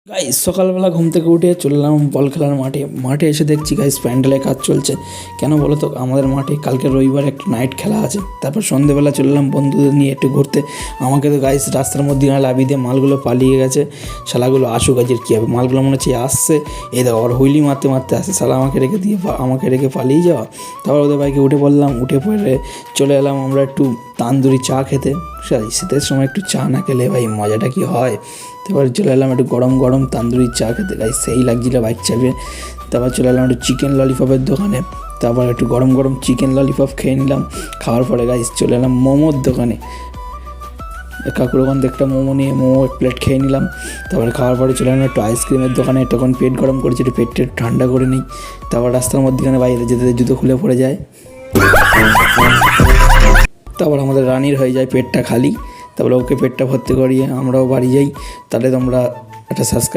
Guys সকালবেলা ঘুম থেকে উঠে চললাম বল খেলার মাঠে এসে দেখছি গাইস প্যান্ডেলের কাজ চলছে। কেন বলো তো, আমাদের মাঠে কালকে রবিবার একটা নাইট খেলা আছে। তারপর সন্ধেবেলা চললাম বন্ধুদের নিয়ে একটু ঘুরতে। আমাকে তো গাইস রাস্তার মধ্যে লাভিয়ে দিয়ে মালগুলো পালিয়ে গেছে। শালাগুলো আসুক, গাছের কী হবে, মালগুলো মনে হচ্ছে আসছে, এই দেখো আবার হুইলি মারতে মারতে আসে, শালা আমাকে রেখে পালিয়ে যাওয়া। তারপর ওদের বাইকে উঠে পড়লাম, উঠে পড়ে চলে এলাম আমরা একটু তান্দুরি চা খেতে। শীতের সময় একটু চা না খেলে ভাই মজাটা কি হয়। তারপর চলে এলাম একটু গরম গরম তান্দুরি চা খেতে, গাই সেই লাগছিল বাইক চাপে। তারপর চলে এলাম একটু চিকেন ললিপপের দোকানে, তারপর একটু গরম গরম চিকেন ললিপপ খেয়ে নিলাম। খাওয়ার পরে গাইস চলে এলাম মোমোর দোকানে, কাকুর ওখান থেকে একটা মোমো নিয়ে মোমো এক প্লেট খেয়ে নিলাম। তারপরে খাওয়ার পরে চলে এলাম একটু আইসক্রিমের দোকানে, তখন পেট গরম করেছি, একটু পেটটা ঠান্ডা করে নিই। তারপর রাস্তার মধ্যেখানে বাইরে যেতে জুতো খুলে পড়ে যায়। তারপর আমাদের রানির হয়ে যায় পেটটা খালি। তারপরে ওকে পেটটা ভর্তি করিয়ে আমরাও বাড়ি যাই। তাহলে তোমরা একটা সাবস্ক্রাইব